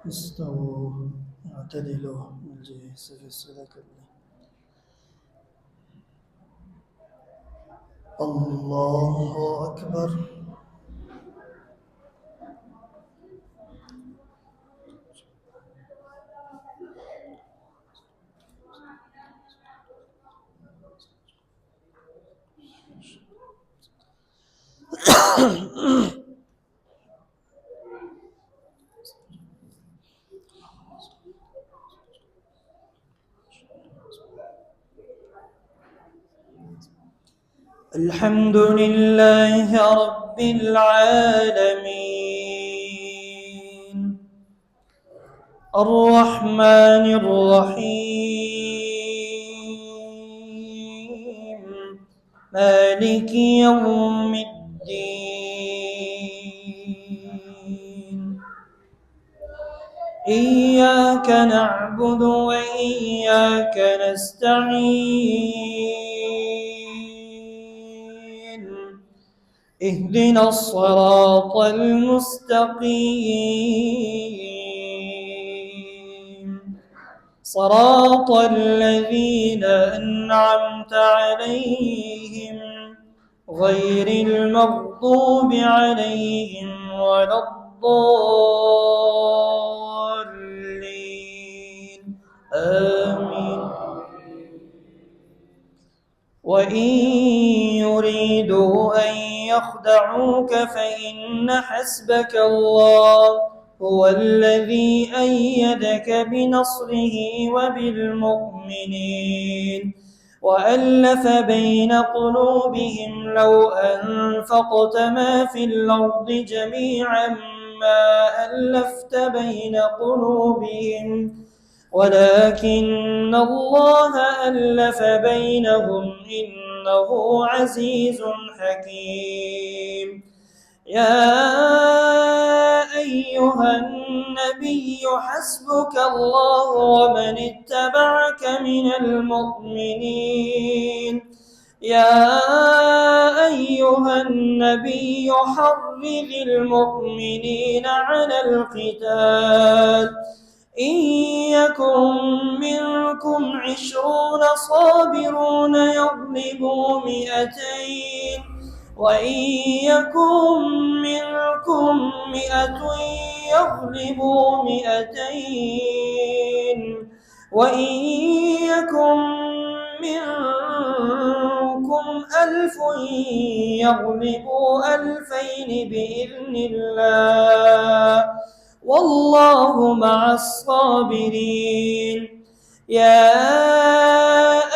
استووا اعتدلوا الجيس في الصلاة الله أكبر. الحمد لله رب العالمين الرحمن الرحيم مالك يوم الدين إياك نعبد وإياك نستعين اهدنا الصراط المستقيم صراط الذين أنعمت عليهم غير المغضوب عليهم ولا الضالين آمين. وإن يريدوا أن يخدعوك فإن حسبك الله هو الذي أيدك بنصره وبالمؤمنين وألف بين قلوبهم لو أنفقت ما في الأرض جميعا ما ألفت بين قلوبهم ولكن الله ألف بينهم إنه عزيز حكيم. يا أيها النبي حسبك الله ومن اتبعك من المؤمنين. يا أيها النبي حرض المؤمنين على القتال إن يكن منكم 20 صابرون يغلبوا 200 وإن يكن منكم 100 يغلبوا 200 وإن يكن منكم 1000 يغلبوا 2000 بإذن الله والله مع الصابرين. يا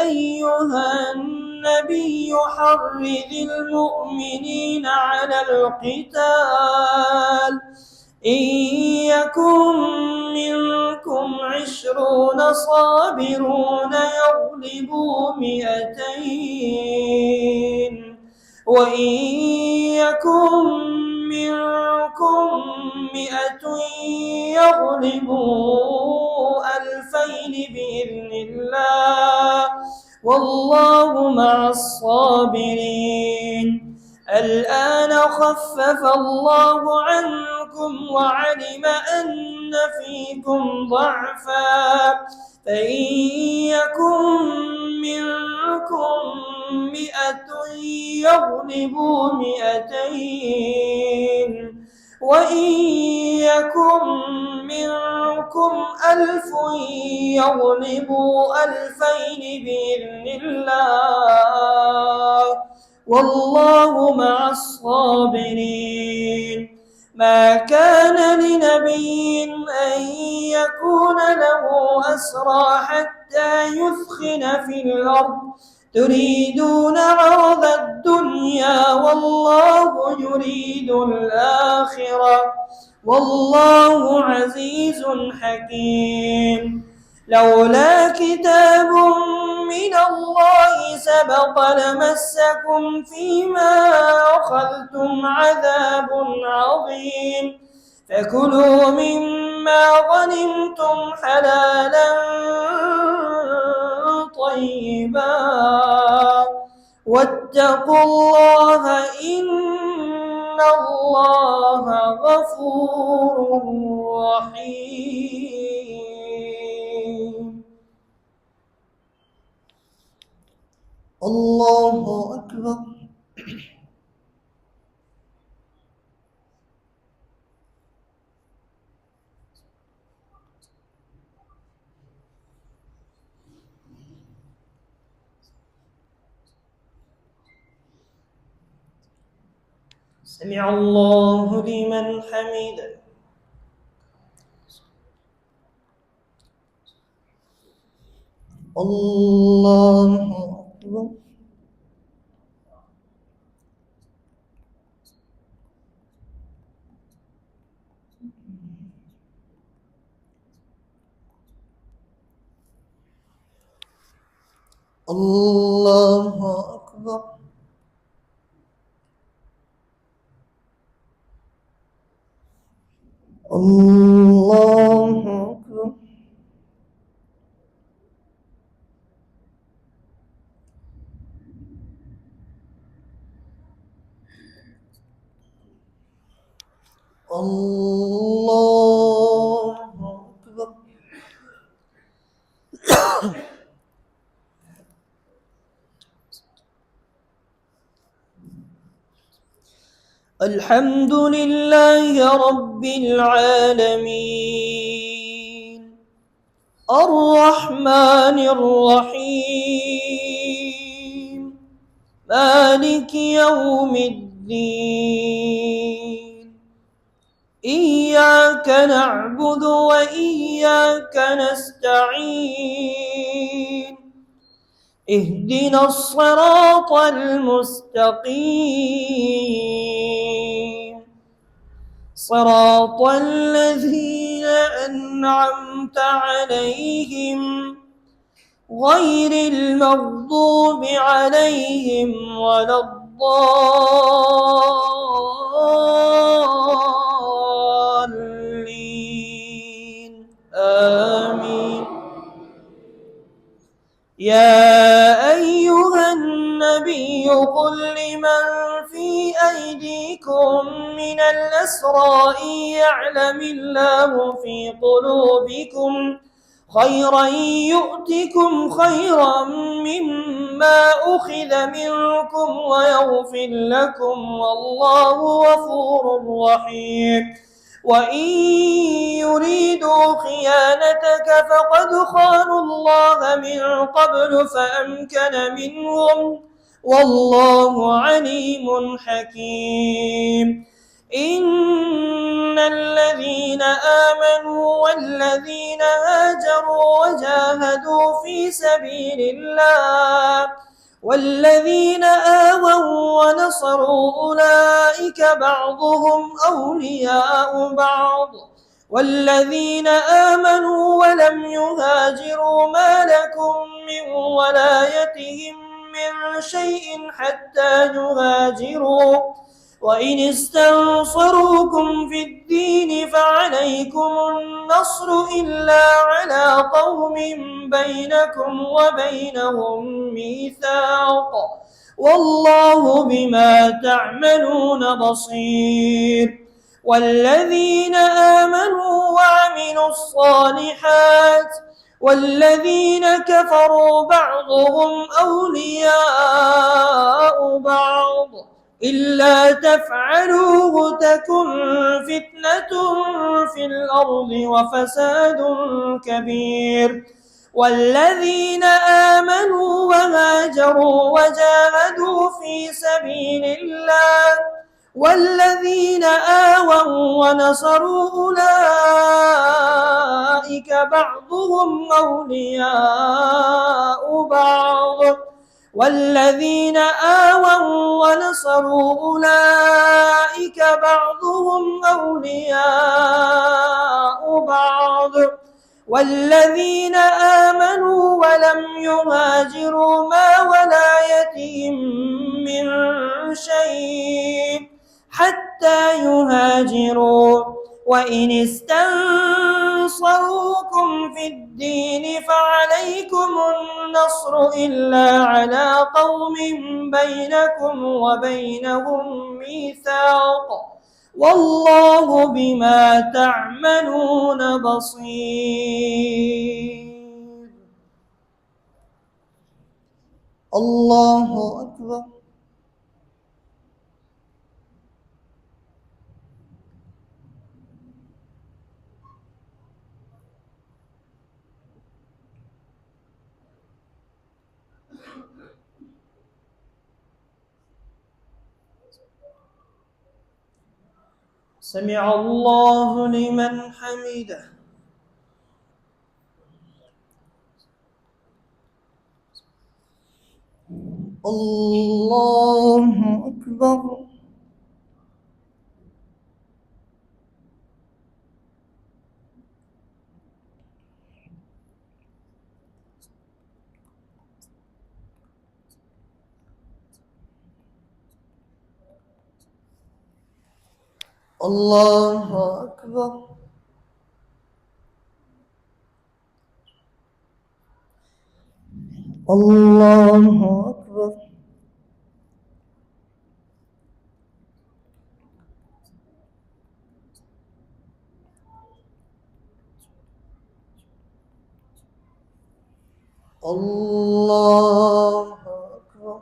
أيها النبي حرض المؤمنين على القتال إن يكن منكم 20 صابرون يغلبوا 200 وإن يكن منكم 100 يغلبوا 2000 بإذن الله والله مع الصابرين. الآن خفف الله عنكم وعلم أن فيكم ضعفا فإن يكن منكم 100 يغلبوا 200 وإن يكن منكم 1000 يغلبوا 2000 بإذن الله والله مع الصابرين. ما كان لنبي أن يكون له أسرى حتى يثخن في الأرض تريدون عرض الدنيا والله يريد الآخرة والله عزيز حكيم. لولا كتاب من الله سبق لمسكم فيما أخذتم عذاب عظيم فكلوا مما غنمتم حلالا طيبا واتقوا الله إن الله غفور رحيم. الله أكبر. سمع الله لمن حمده. الله أكبر. الله أكبر. الله أكبر. الله أكبر. الحمد لله رب العالمين الرحمن الرحيم مالك يوم الدين إياك نعبد وإياك نستعين اهدنا الصراط المستقيم صراط الذين أنعمت عليهم غير المغضوب عليهم ولا الضالين آمين. يا أيها النبي قل لمن في أيديكم من الأسرى إن يعلم الله في قلوبكم خيرا يؤتكم خيرا مما أخذ منكم ويغفر لكم والله غفور رحيم. وإن يريدوا خيانتك فقد خانوا الله من قبل فأمكن منهم والله عليم حكيم. إن الذين آمنوا والذين هاجروا وجاهدوا في سبيل الله والذين آووا ونصروا أولئك بعضهم أولياء بعض والذين آمنوا ولم يهاجروا ما لكم من ولايتهم من شيء حتى يهاجروا وإن استنصروكم في الدين فعليكم النصر إلا على قوم بينكم وبينهم ميثاق والله بما تعملون بصير. والذين آمنوا وعملوا الصالحات والذين كفروا بعضهم أولياء بعض إلا تفعلوه تكن فتنة في الأرض وفساد كبير. والذين آمنوا وهاجروا وجاهدوا في سبيل الله والذين آووا ونصروا أولئك بعضهم أولياء بعض والذين آووا ونصروا أولئك بعضهم أولياء بعض والذين آمنوا ولم يهاجروا ما ولايتهم من شيء حتى يهاجروا وإن استنصروكم استنصروكم في الدين فعليكم النصر إلا على قوم بينكم وبينهم ميثاق والله بما تعملون بصير. الله أكبر. سمع الله لمن حمده. الله أكبر. الله أكبر. الله أكبر. الله أكبر.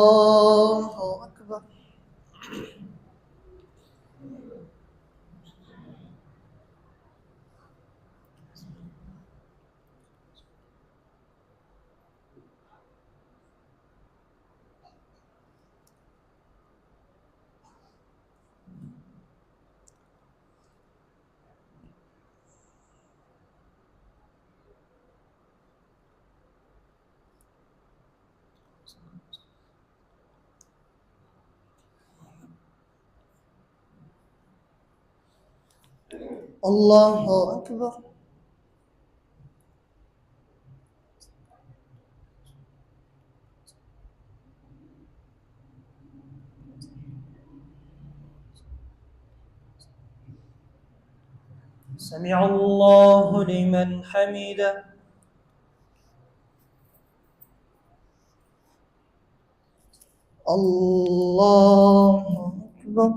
الله أكبر. الله أكبر. سمع الله لمن حمده. الله أكبر.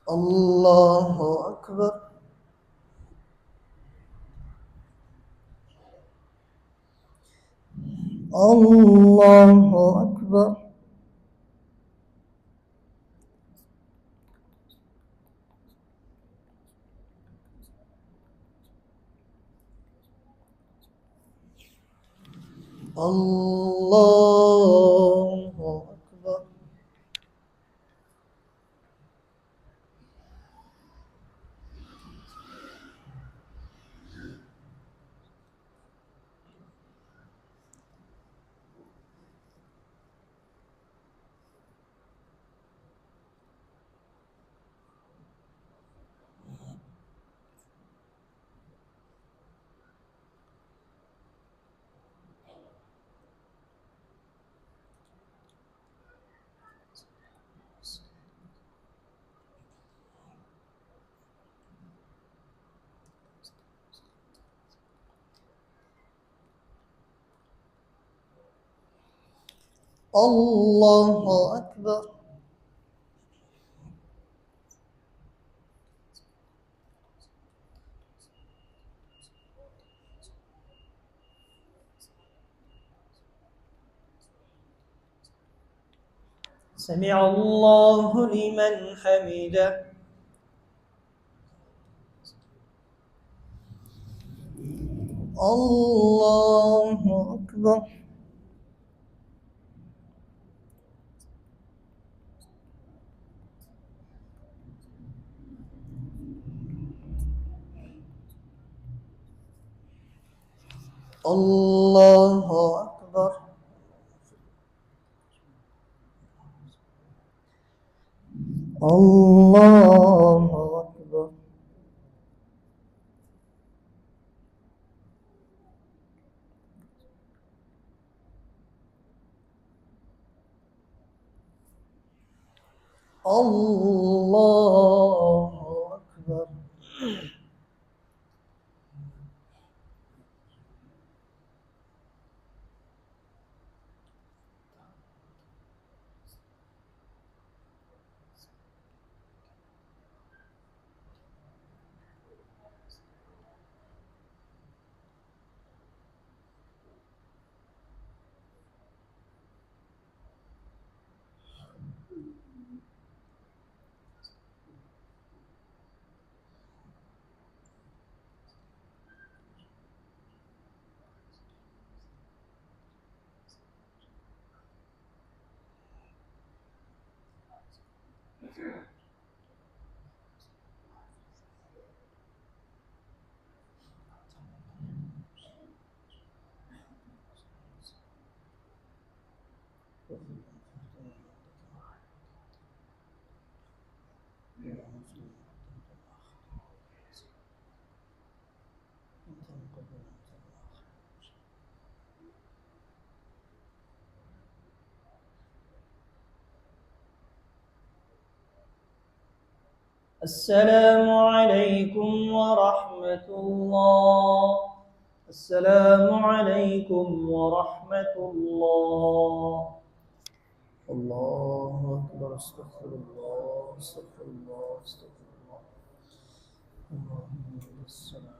الله أكبر. الله أكبر. الله أكبر. الله أكبر. سمع الله لمن حمده. الله أكبر. الله أكبر. الله أكبر. الله أكبر. السلام عليكم ورحمة الله. السلام عليكم ورحمة الله. الله أكبر. استغفر الله استغفر الله استغفر الله. اللهم السلام.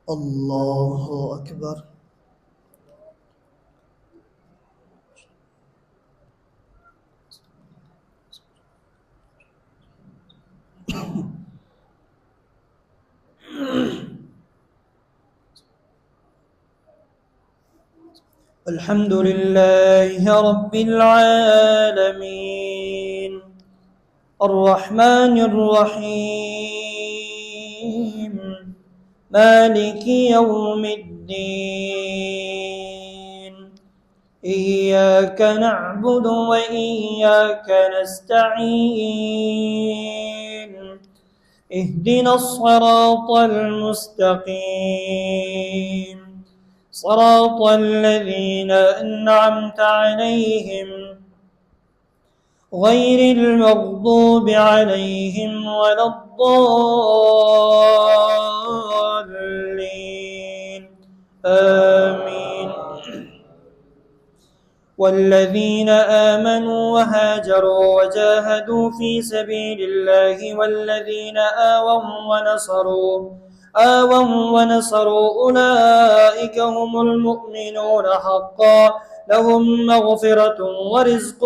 الله أكبر. الحمد لله رب العالمين الرحمن الرحيم مالك يوم الدين إياك نعبد وإياك نستعين اهدنا الصراط المستقيم صراط الذين أنعمت عليهم غير المغضوب عليهم ولا الضالين آمين. والذين آمنوا وهاجروا وجاهدوا في سبيل الله والذين آووا ونصروا أولئك هم المؤمنون حقا لهم مغفرة ورزق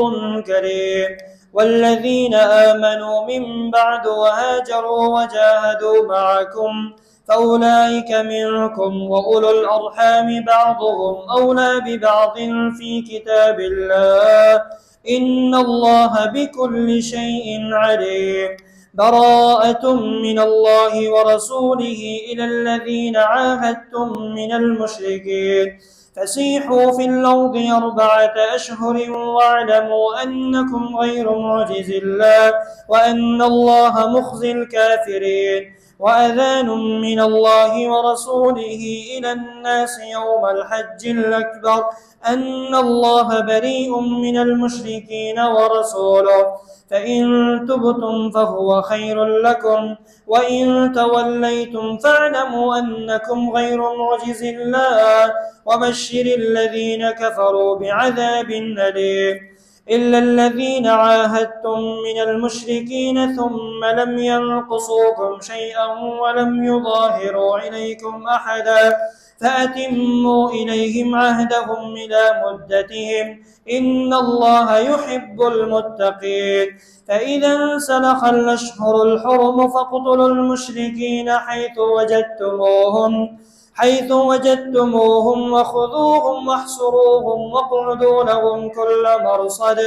كريم. والذين آمنوا من بعد وهاجروا وجاهدوا معكم فأولئك منكم وأولو الأرحام بعضهم أولى ببعض في كتاب الله إن الله بكل شيء عليم. براءة من الله ورسوله إلى الذين عاهدتم من المشركين فسيحوا في الأرض 4 أشهر واعلموا أنكم غير معجز الله وأن الله مخزي الكافرين. وأذان من الله ورسوله إلى الناس يوم الحج الأكبر أن الله بريء من المشركين ورسوله فإن تبتم فهو خير لكم وإن توليتم فاعلموا أنكم غير معجز الله وبشر الذين كفروا بعذاب أليم. إلا الذين عاهدتم من المشركين ثم لم ينقصوكم شيئا ولم يظاهروا عليكم أحدا فأتموا إليهم عهدهم إلى مدتهم إن الله يحب المتقين. فإذا انسلخ الأشهر الحرم فاقتلوا المشركين حيث وجدتموهم وخذوهم واحصروهم واقعدوا لهم كل مرصد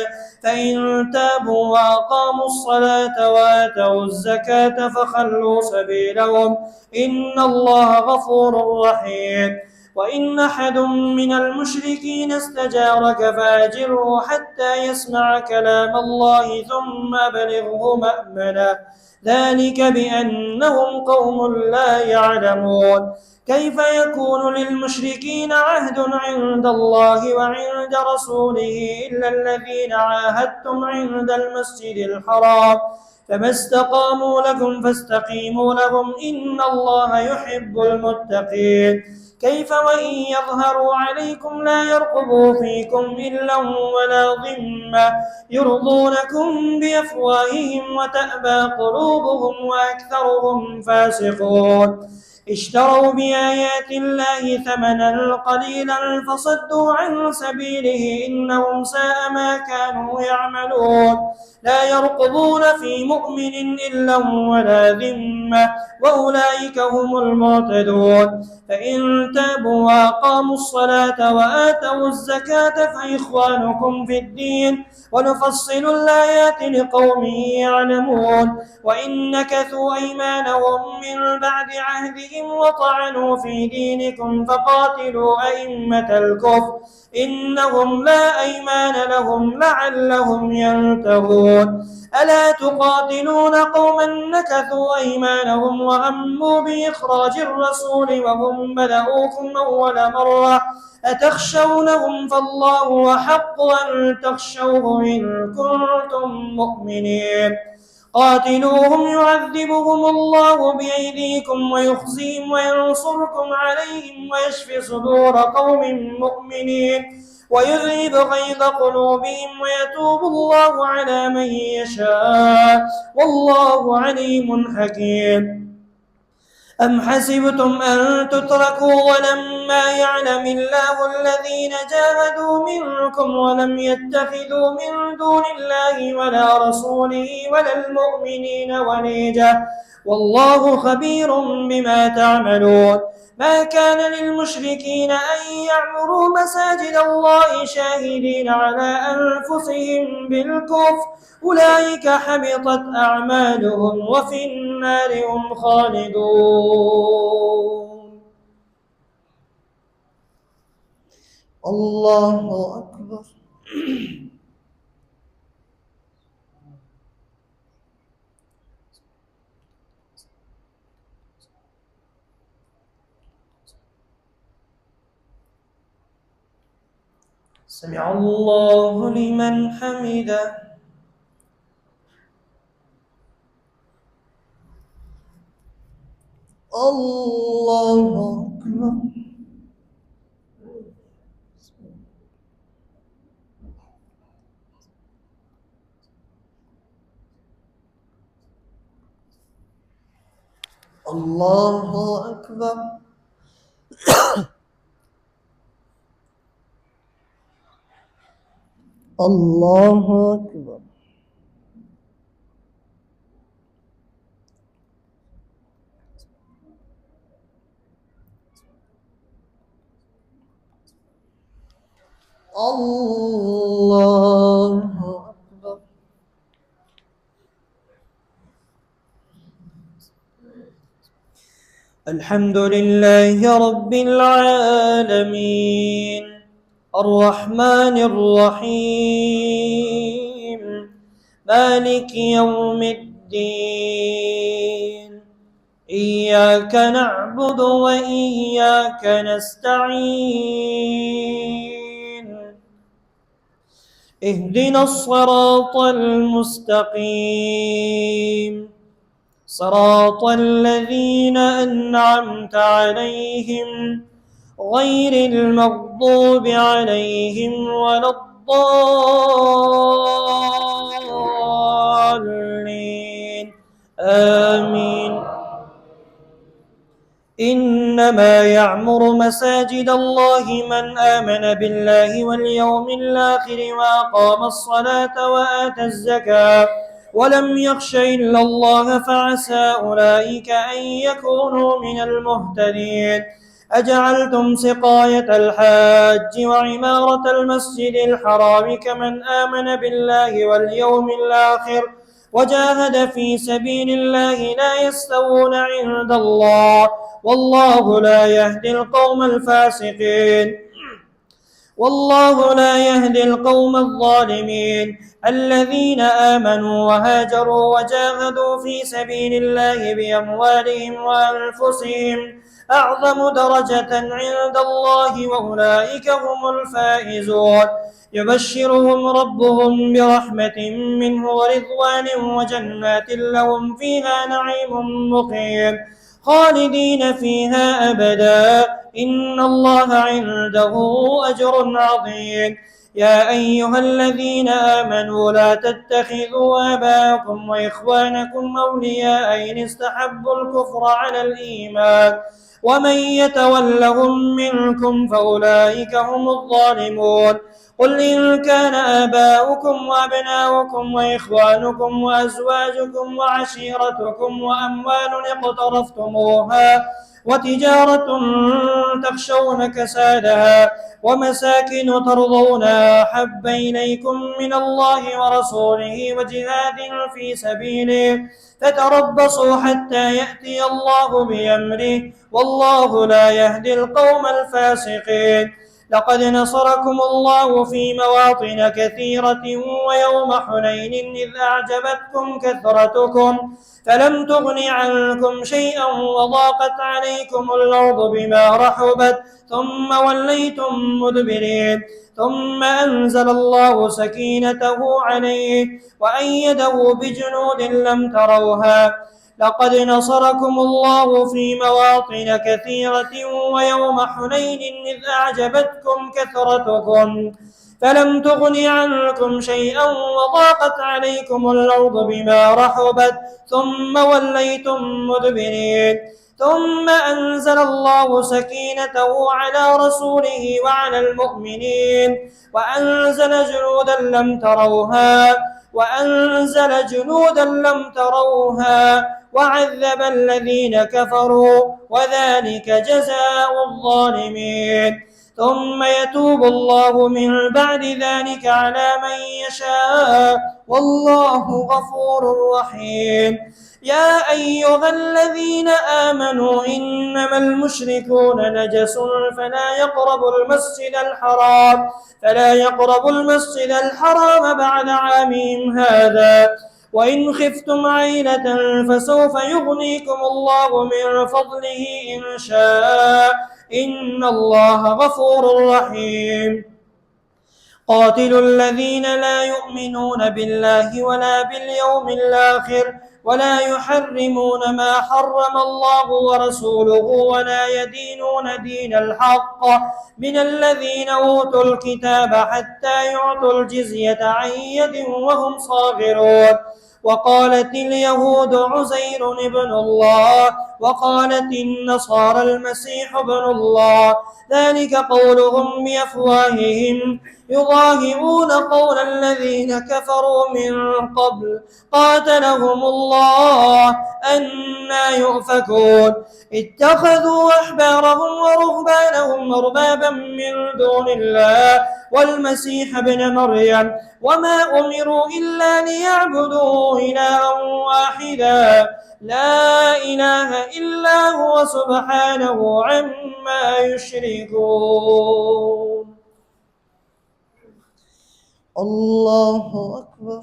فإن تابوا وأقاموا الصلاة وآتوا الزكاة فخلوا سبيلهم إن الله غفور رحيم. وإن أحد من المشركين استجارك فأجره حتى يسمع كلام الله ثم أبلغه مأمنه ذلك بأنهم قوم لا يعلمون. كيف يكون للمشركين عهد عند الله وعند رسوله إلا الذين عاهدتم عند المسجد الحرام فما استقاموا لكم فاستقيموا لهم إن الله يحب المتقين. كيف وإن يظهروا عليكم لا يرقبوا فيكم إلا ولا ذمة يرضونكم بأفواههم وتأبى قلوبهم وأكثرهم فاسقون. اشتروا بآيات الله ثمنا قليلا فصدوا عن سبيله إنهم ساء ما كانوا يعملون. لا يرقبون في مؤمن إلا ولا ذمة وأولئك هم المعتدون. فإن تابوا وأقاموا الصلاة وآتوا الزكاة فإخوانكم في الدين ونفصل الآيات لقوم يعلمون. وإن نكثوا أيمانهم من بعد عهدهم وطعنوا في دينكم فقاتلوا أئمة الكفر إنهم لا أيمان لهم لعلهم ينتهون. ألا تقاتلون قوما نكثوا أيمانهم وهموا بإخراج الرسول وهم بدؤوكم أول مرة أتخشونهم فالله أحق أن تخشوه إن كنتم مؤمنين. قاتلوهم يعذبهم الله بأيديكم ويخزيهم وينصركم عليهم ويشف صدور قوم مؤمنين ويذهب غيظ قلوبهم ويتوب الله على من يشاء والله عليم حكيم. أم حسبتم أن تتركوا ولما يعلم الله الذين جاهدوا منكم ولم يتخذوا من دون الله ولا رسوله ولا المؤمنين وليجة والله خبير بما تعملون. ما كان للمشركين أن يعمروا مساجد الله شاهدين على أنفسهم بالكفر أولئك حبطت أعمالهم وفي النار هم خالدون. الله أكبر. سمع الله لمن حمده. الله أكبر. الله أكبر. الله أكبر. الله أكبر. الحمد لله رب العالمين الرحمن الرحيم مالك يوم الدين إياك نعبد وإياك نستعين اهدنا الصراط المستقيم صراط الذين أنعمت عليهم غير المغضوب عليهم ولا الضالين آمين. إنما يعمر مساجد الله من آمن بالله واليوم الآخر وأقام الصلاة وآتى الزكاة ولم يخش إلا الله فعسى أولئك أن يكونوا من المهتدين. أجعلتم سقاية الحاج وعمارة المسجد الحرام كمن آمن بالله واليوم الآخر وجاهد في سبيل الله لا يستوون عند الله والله لا يهدي القوم الفاسقين. والله لا يهدي القوم الظالمين. الذين آمنوا وهاجروا وجاهدوا في سبيل الله بأموالهم وأنفسهم أعظم درجة عند الله وأولئك هم الفائزون. يبشرهم ربهم برحمة منه ورضوان وجنات لهم فيها نعيم مقيم خالدين فيها أبدا إن الله عنده أجر عظيم. يا أيها الذين آمنوا لا تتخذوا آباءكم وإخوانكم أولياء إن استحبوا الكفر على الإيمان ومن يتولهم منكم فأولئك هم الظالمون. قل إن كان آباؤكم وأبناؤكم وإخوانكم وأزواجكم وعشيرتكم وأموال اقترفتموها وتجارة تخشون كسادها ومساكن ترضونها أحب إليكم من الله ورسوله وجهاد في سبيله فتربصوا حتى يأتي الله بأمره والله لا يهدي القوم الفاسقين. لقد نصركم الله في مواطن كثيرة ويوم حنين إذ أعجبتكم كثرتكم فلم تغن عنكم شيئا وضاقت عليكم الأرض بما رحبت ثم وليتم مدبرين. ثم أنزل الله سكينته عليه وأيده بجنود لم تروها. لقد نصركم الله في مواطن كثيرة ويوم حنين إذ أعجبتكم كثرتكم فلم تغن عنكم شيئا وضاقت عليكم الأرض بما رحبت ثم وليتم مدبرين. ثم أنزل الله سكينته على رسوله وعلى المؤمنين وأنزل جنودا لم تروها وعذب الذين كفروا وذلك جزاء الظالمين. ثم يتوب الله من بعد ذلك على من يشاء والله غفور رحيم. يا أيها الذين آمنوا إنما المشركون نجس فلا يقربوا المسجد الحرام بعد عامهم هذا وإن خفتم عيلة فسوف يغنيكم الله من فضله إن شاء إن الله غفور رحيم. قاتلوا الذين لا يؤمنون بالله ولا باليوم الآخر ولا يحرمون ما حرم الله ورسوله ولا يدينون دين الحق من الذين أوتوا الكتاب حتى يعطوا الجزية عن يد وهم صاغرون. وقالت اليهود عزير ابن الله وقالت النصارى المسيح ابن الله، ذلك قولهم بأفواههم يضاهئون قول الذين كفروا من قبل قاتلهم الله أنى يؤفكون. اتخذوا أحبارهم ورهبانهم أربابا من دون الله والمسيح ابن مريم وما أمروا إلا ليعبدوا إلها واحدا لا إله إلا هو سبحانه عما يشركون. الله أكبر.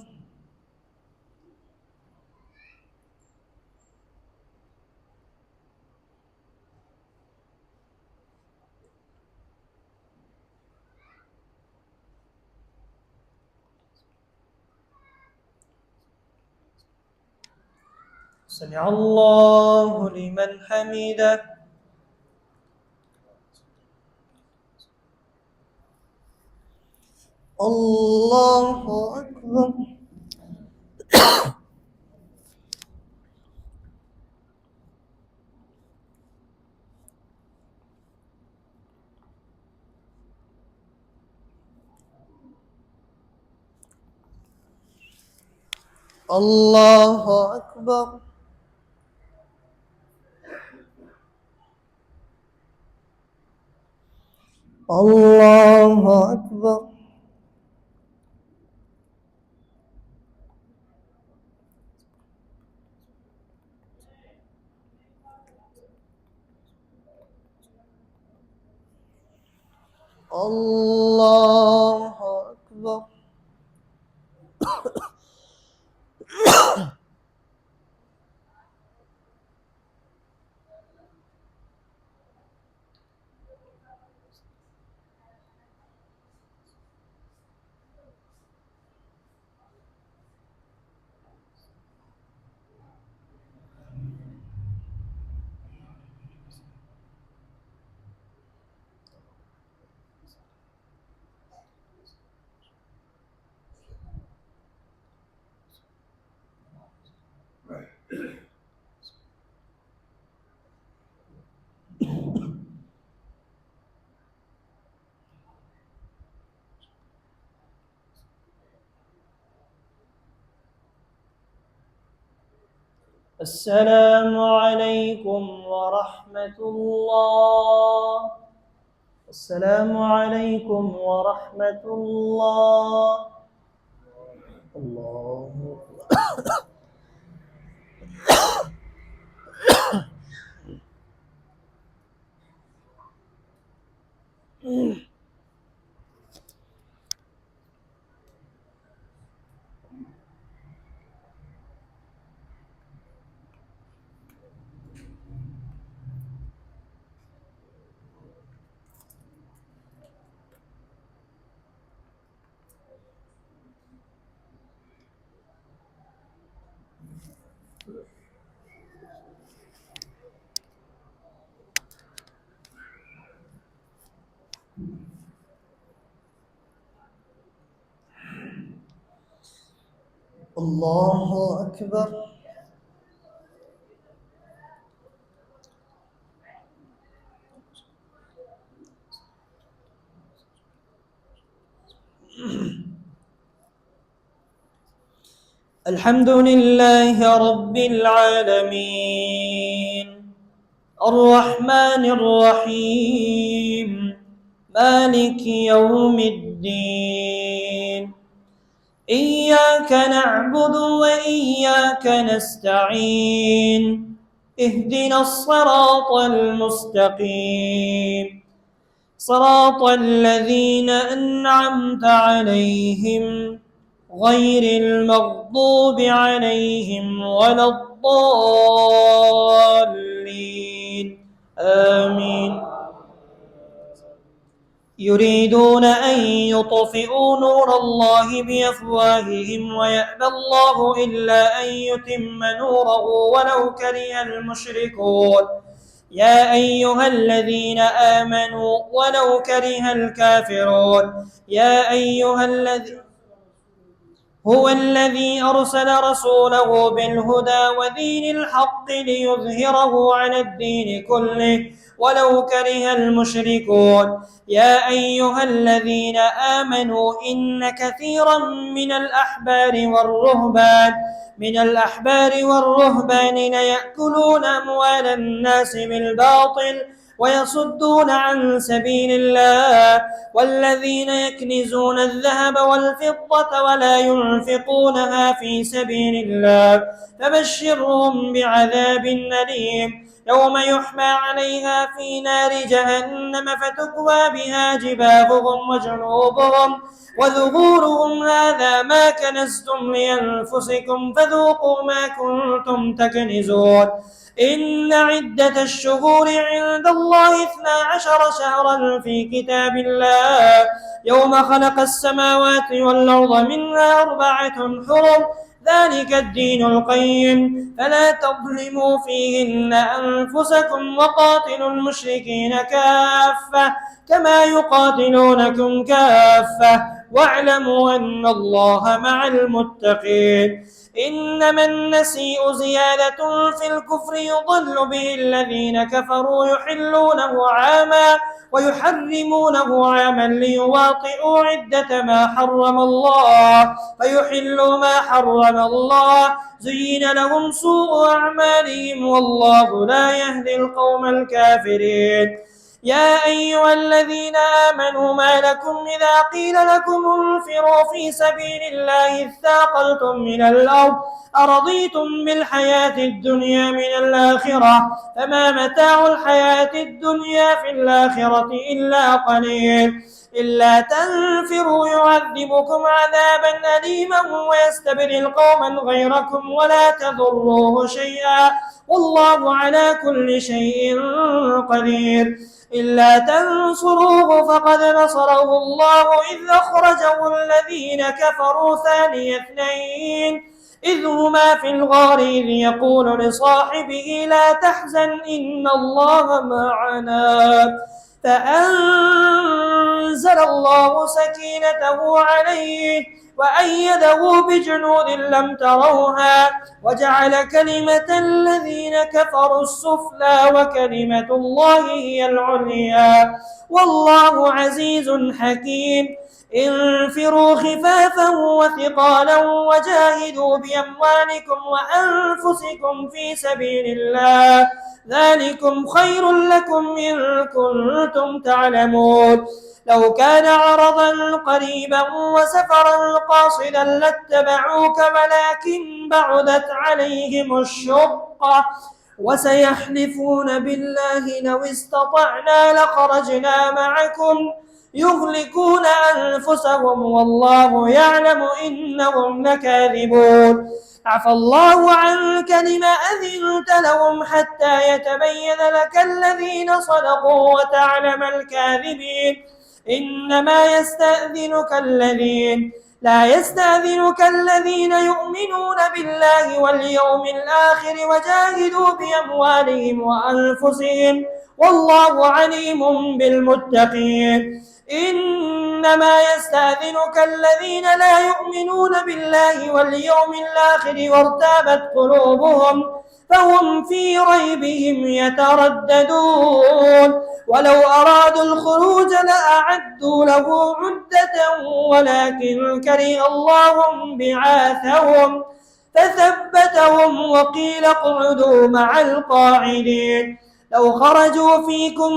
سمع الله لمن حمده. الله أكبر. الله أكبر. الله أكبر. الله أكبر. السلام عليكم ورحمة الله. السلام عليكم ورحمة الله. الله الله أكبر. الحمد لله رب العالمين الرحمن الرحيم مالك يوم الدين. إياك نعبد وإياك نستعين. اهدنا الصراط المستقيم صراط الذين أنعمت عليهم غير المغضوب عليهم ولا الضالين آمين. يريدون أن يطفئوا نور الله بأفواههم ويأبى الله إلا أن يتم نوره ولو كره المشركون. يا أيها الذين آمنوا ولو كره الكافرون. يا أيها الذين هو الذي أرسل رسوله بالهدى ودين الحق ليظهره على الدين كله ولو كره المشركون. يا أيها الذين آمنوا إن كثيرا من الأحبار والرهبان ليأكلون أموال الناس بالباطل ويصدون عن سبيل الله، والذين يكنزون الذهب والفضة ولا ينفقونها في سبيل الله فبشرهم بعذاب أليم يوم يحمى عليها في نار جهنم فتكوى بها جباههم وجنوبهم وظهورهم هذا ما كنزتم لأنفسكم فذوقوا ما كنتم تكنزون. إن عدة الشهور عند الله 12 شهرا في كتاب الله يوم خلق السماوات والأرض منها 4 حرم ذلك الدين القيم فلا تظلموا فيهن أنفسكم وقاتلوا المشركين كافة كما يقاتلونكم كافة واعلموا أن الله مع المتقين. إنما النسيء زيادة في الكفر يضل به الذين كفروا يحلونه عاما ويحرمونه عاما ليواطئوا عدة ما حرم الله فيحلوا ما حرم الله زين لهم سوء أعمالهم والله لا يهدي القوم الكافرين. يا أيها الذين آمنوا ما لكم إذا قيل لكم انفروا في سبيل الله اثاقلتم من الأرض أرضيتم بالحياة الدنيا من الآخرة فما متاع الحياة الدنيا في الآخرة إلا قليل. إلا تنفروا يعذبكم عذابا أليما ويستبدل قوما غيركم ولا تضروه شيئا والله على كل شيء قدير. إلا تنصروه فقد نصره الله إذ أخرجه الذين كفروا ثاني اثنين إذ هما في الغار إذ يقول لصاحبه لا تحزن إن الله معنا فأنزل الله سكينته عليه وأيده بجنود لم تروها وجعل كلمة الذين كفروا السفلى وكلمة الله هي العليا والله عزيز حكيم. انفروا خفافا وثقالا وجاهدوا بأموالكم وأنفسكم في سبيل الله ذلكم خير لكم إن كنتم تعلمون. لو كان عرضا قريبا وسفرا قاصدا لاتبعوك ولكن بعدت عليهم الشقة وسيحلفون بالله لو استطعنا لخرجنا معكم يهلكون أنفسهم والله يعلم إنهم لكاذبون. عفى الله عنك لم أذنت لهم حتى يتبين لك الذين صدقوا وتعلم الكاذبين. إنما لا يستأذنك الذين يؤمنون بالله واليوم الآخر وجاهدوا بأموالهم وأنفسهم والله عليم بالمتقين. إنما يستأذنك الذين لا يؤمنون بالله واليوم الآخر وارتابت قلوبهم فهم في ريبهم يترددون. ولو أرادوا الخروج لأعدوا له عدة ولكن كره الله بعاثهم فثبتهم وقيل اقعدوا مع القاعدين. لو خرجوا فيكم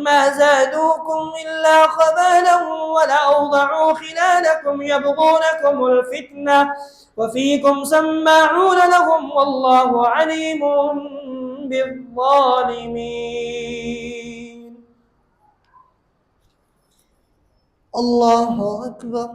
ما زادوكم إلا خبالا ولأوضعوا خلالكم يبغونكم الفتنة وفيكم سماعون لهم والله عليم بالظالمين. الله أكبر.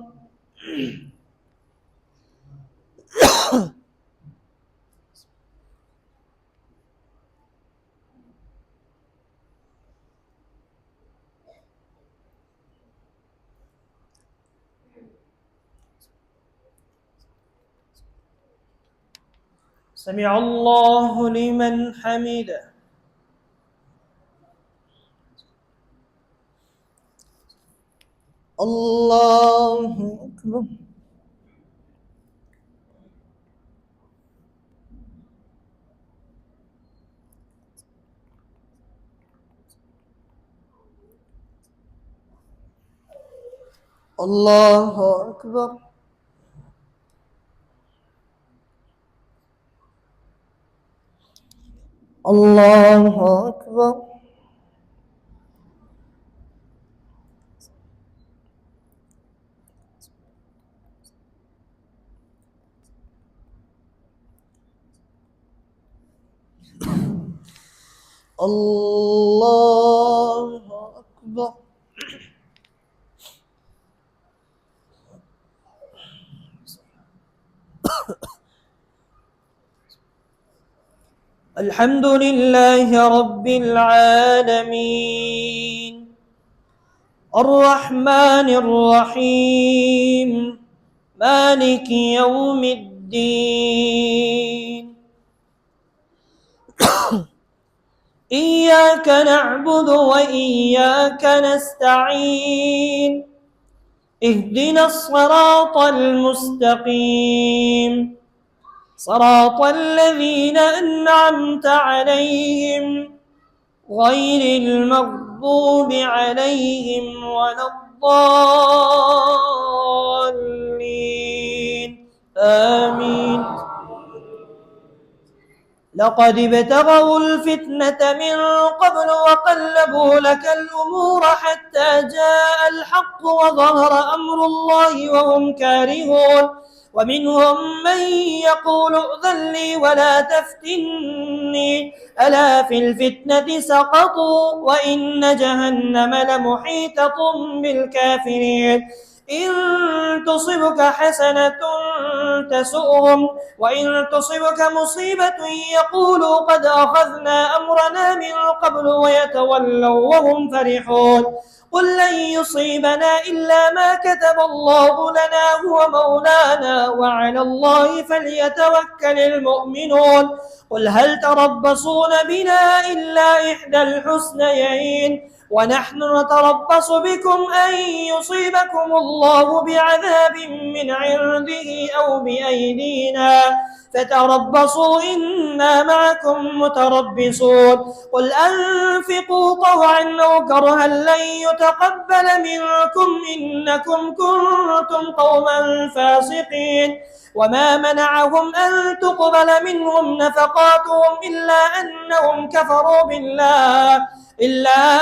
سمع الله لمن حمده. الله أكبر. الله أكبر. الله أكبر. الله أكبر. الحمد لله رب العالمين الرحمن الرحيم مالك يوم الدين إياك نعبد وإياك نستعين اهدنا الصراط المستقيم صراط الذين أنعمت عليهم غير المغضوب عليهم ولا الضالين آمين. لقد ابتغوا الفتنة من قبل وقلبوا لك الأمور حتى جاء الحق وظهر أمر الله وهم كارهون ومنهم من يقول ائذن لي ولا تفتني ألا في الفتنة سقطوا وإن جهنم لمحيطة بالكافرين إن تصبك حسنة تسؤهم وإن تصبك مصيبة يقولوا قد أخذنا أمرنا من قبل ويتولوا وهم فرحون قل لن يصيبنا إلا ما كتب الله لنا هو مولانا وعلى الله فليتوكل المؤمنون قل هل تربصون بنا إلا إحدى الحسنيين ونحن نتربص بكم أن يصيبكم الله بعذاب من عنده أو بأيدينا فتربصوا إنا معكم متربصون قل أنفقوا طوعا أو كرها لن يتقبل منكم إنكم كنتم قوما فاسقين وما منعهم أن تقبل منهم نفقاتهم إلا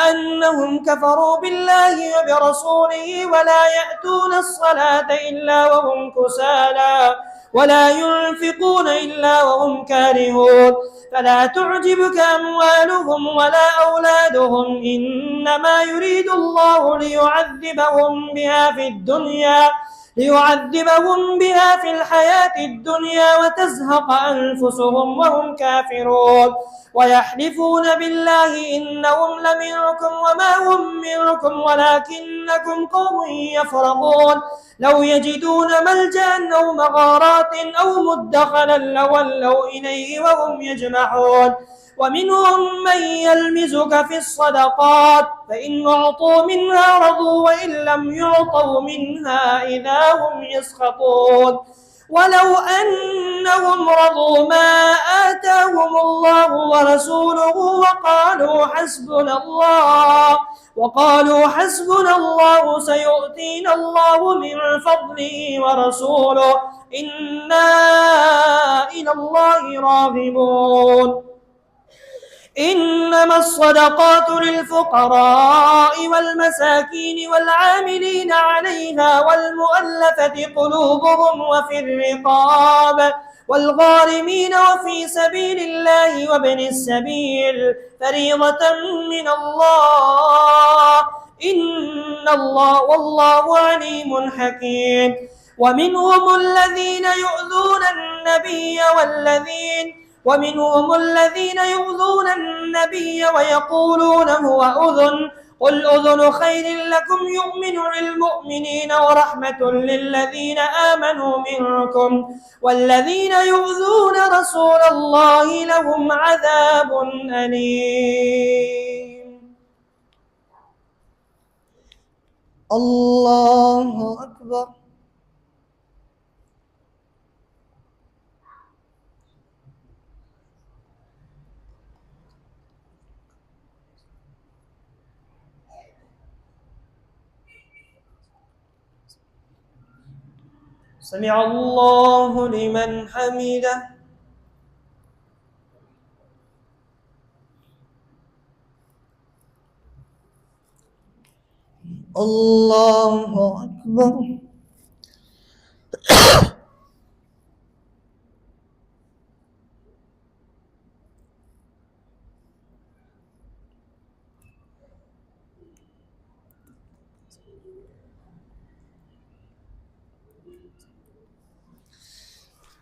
أنهم كفروا بالله وبرسوله ولا يأتون الصلاة إلا وهم كسالى ولا ينفقون إلا وهم كارهون فلا تعجبك أموالهم ولا أولادهم إنما يريد الله ليعذبهم بها في الحياة الدنيا وتزهق أنفسهم وهم كافرون ويحلفون بالله إنهم لمنكم وما هم منكم ولكنكم قوم يفرقون لو يجدون ملجأ أو مغارات أو مدخلا لولوا إليه وهم يجمحون ومنهم من يلمزك في الصدقات فإن أعطوا منها رضوا وإن لم يعطوا منها إذا هم يسخطون ولو أنهم رضوا ما آتاهم الله ورسوله وقالوا حسبنا الله سيؤتينا الله من فضله ورسوله إنا إلى الله راغبون إنما الصدقات للفقراء والمساكين والعاملين عليها والمؤلفة قلوبهم وفي الرقاب والغارمين وفي سبيل الله وابن السبيل فريضة من الله إن الله والله عليم حكيم ومنهم الذين يؤذون النبي ويقولون هو أذن قل أذن خير لكم يؤمن للمؤمنين ورحمة للذين آمنوا منكم والذين يؤذون رسول الله لهم عذاب أليم. الله أكبر. سمع الله لمن حمده. الله أكبر.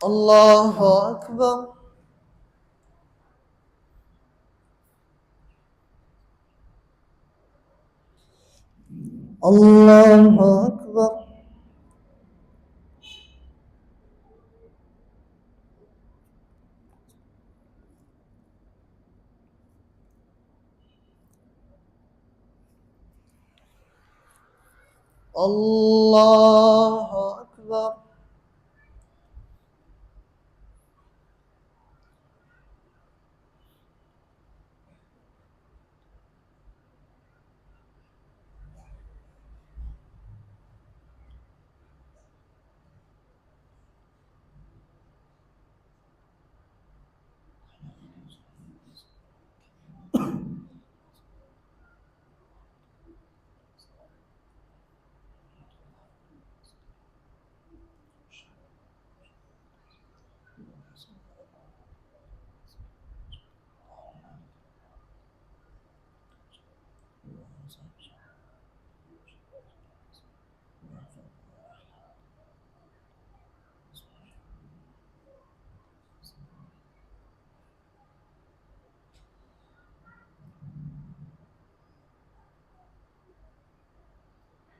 الله أكبر. الله أكبر. الله أكبر.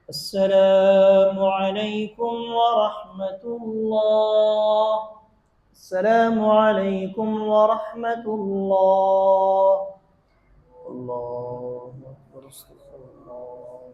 السلام عليكم ورحمة الله. السلام عليكم ورحمة الله. الله أكبر. استغفر الله.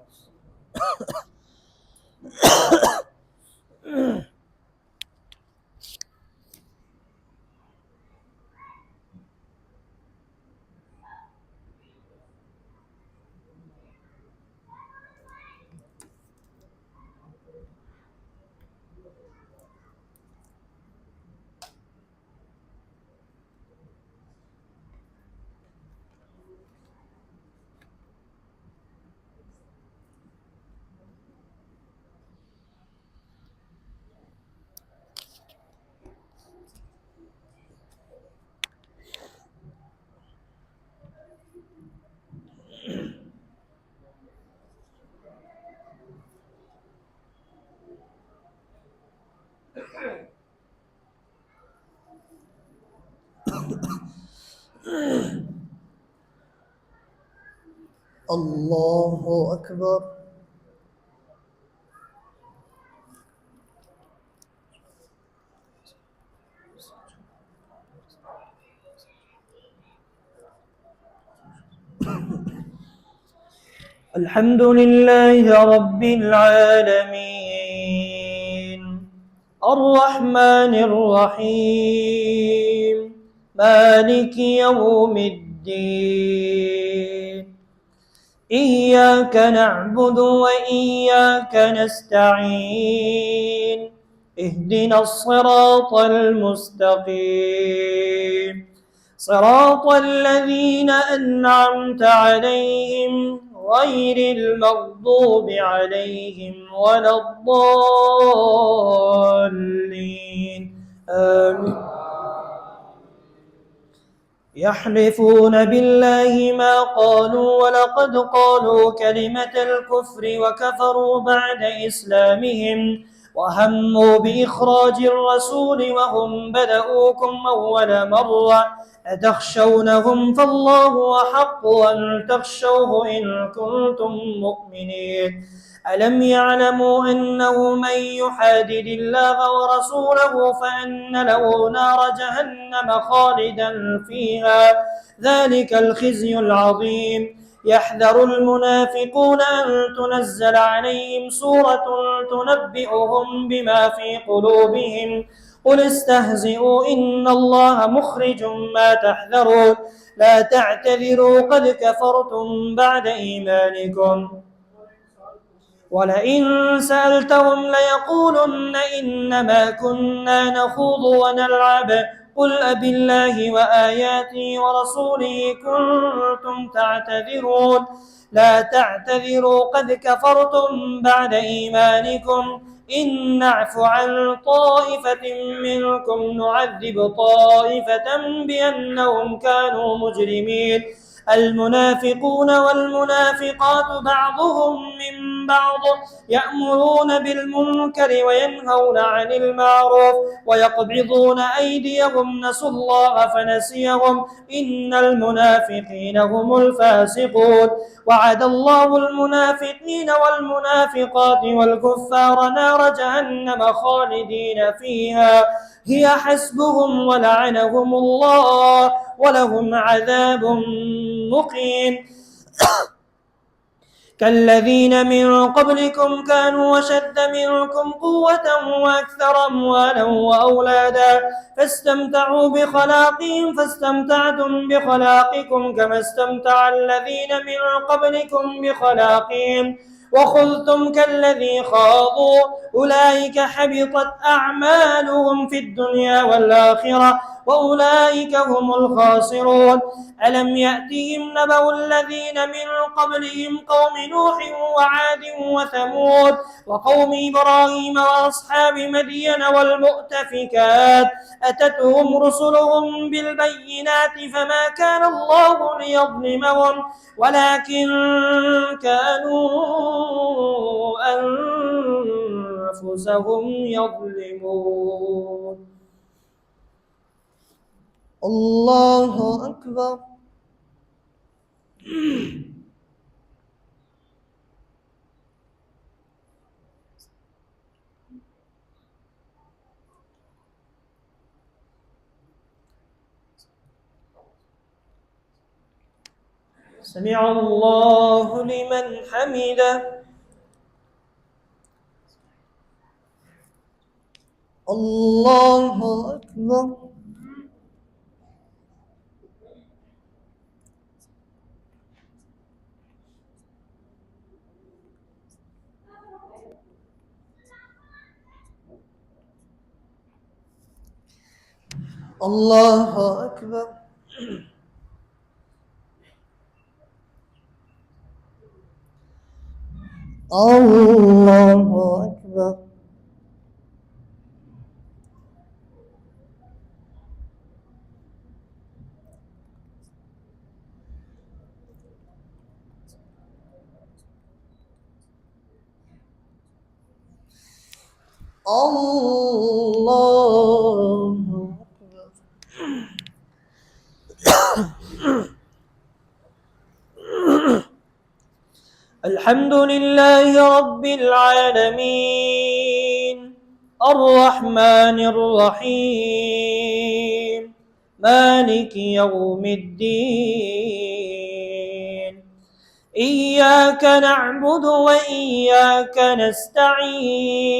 الله أكبر. الحمد لله رب العالمين الرحمن الرحيم مالك يوم الدين إياك نعبد وإياك نستعين اهدنا الصراط المستقيم صراط الذين أنعمت عليهم غير المغضوب عليهم ولا الضالين آمين. يحلفون بالله ما قالوا ولقد قالوا كلمة الكفر وكفروا بعد إسلامهم وهموا بإخراج الرسول وهم بدؤوكم أول مرة أتخشونهم فالله أحق أن تخشوه إن كنتم مؤمنين ألم يعلموا أنه من يحادد الله ورسوله فأن له نار جهنم خالدا فيها ذلك الخزي العظيم يحذر المنافقون أن تنزل عليهم سورة تنبئهم بما في قلوبهم قل استهزئوا إن الله مخرج ما تحذرون لا تعتذروا قد كفرتم بعد إيمانكم ولئن سألتهم ليقولن إنما كنا نخوض ونلعب قل أبالله وآياته ورسوله كنتم تعتذرون لا تعتذروا قد كفرتم بعد إيمانكم إن نعف عن طائفة منكم نعذب طائفة بأنهم كانوا مجرمين المنافقون والمنافقات بعضهم من بعض يأمرون بالمنكر وينهون عن المعروف ويقبضون أيديهم نسوا الله فنسيهم إن المنافقين هم الفاسقون وعد الله المنافقين والمنافقات والكفار نار جهنم خالدين فيها هي حسبهم ولعنهم الله ولهم عذاب مقيم كالذين من قبلكم كانوا أشد منكم قوة وأكثر أموالا وأولادا فاستمتعوا بخلاقهم فاستمتعتم بخلاقكم كما استمتع الذين من قبلكم بخلاقهم وخذتم كالذي خاضوا أولئك حبطت أعمالهم في الدنيا والآخرة وأولئك هم الخاسرون ألم يأتهم نبأ الذين من قبلهم قوم نوح وعاد وثمود وقوم إبراهيم وأصحاب مدين والمؤتفكات أتتهم رسلهم بالبينات فما كان الله ليظلمهم ولكن كانوا أنفسهم يظلمون الله أكبر. سمع الله لمن حمده. الله أكبر. الله أكبر. الله أكبر. الله أكبر. الحمد لله رب العالمين الرحمن الرحيم مالك يوم الدين إياك نعبد وإياك نستعين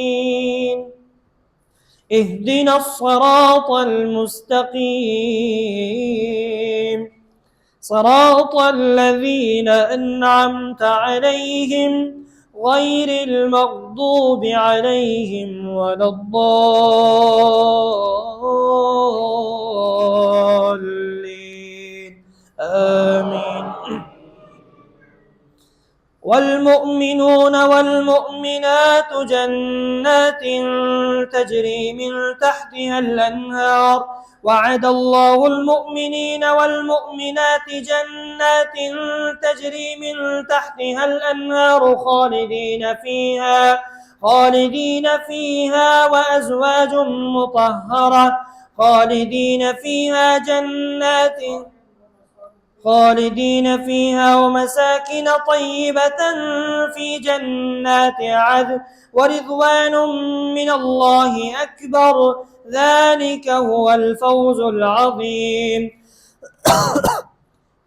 اهدنا الصراط المستقيم صراط الذين أنعمت عليهم غير المغضوب عليهم ولا الضالين آمين. والمؤمنون والمؤمنات جنات تجري من تحتها الأنهار وعد الله المؤمنين والمؤمنات جنات تجري من تحتها الأنهار خالدين فيها وأزواج مطهرة خالدين فيها ومساكن طيبة في جنات عدن ورضوان من الله أكبر ذلك هو الفوز العظيم.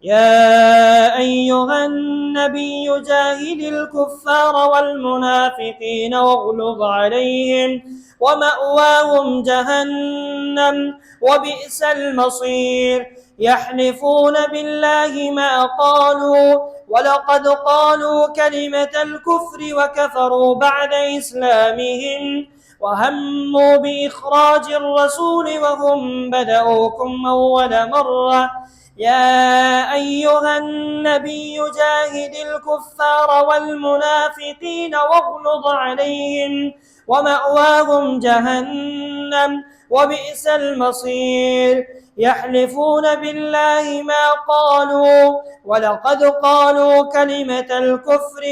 يا أيها النبي جاهد الكفار والمنافقين واغلظ عليهم ومأواهم جهنم وبئس المصير يحلفون بالله ما قالوا ولقد قالوا كلمة الكفر وكفروا بعد إسلامهم وهموا بإخراج الرسول وهم بدأوكم أول مرة يا أيها النبي جاهد الكفار والمنافقين واغلظ عليهم ومأواهم جهنم وبئس المصير يحلفون بالله ما قالوا ولقد قالوا كلمة الكفر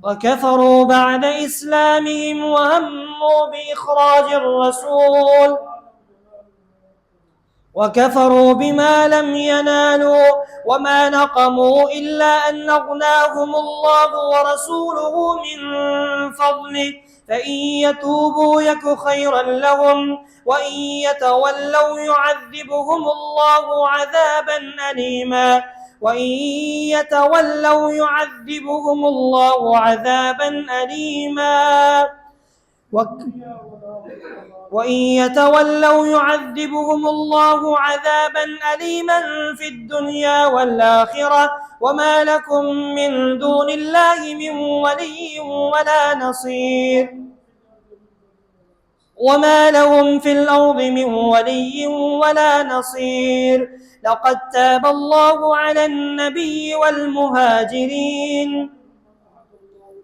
وكفروا بعد إسلامهم وهموا بإخراج الرسول وكفروا بما لم ينالوا وما نقموا إلا أن أغناهم الله ورسوله من فضله فإن يتوبوا يك خيرا لهم وإن يتولوا يعذبهم الله عذابا أليما وإن يتولوا يعذبهم الله عذابا أليما وإن يتولوا يعذبهم الله عذابا أليما في الدنيا والآخرة وما لكم من دون الله من ولي ولا نصير وما لهم في الأرض من ولي ولا نصير لقد تاب الله على النبي والمهاجرين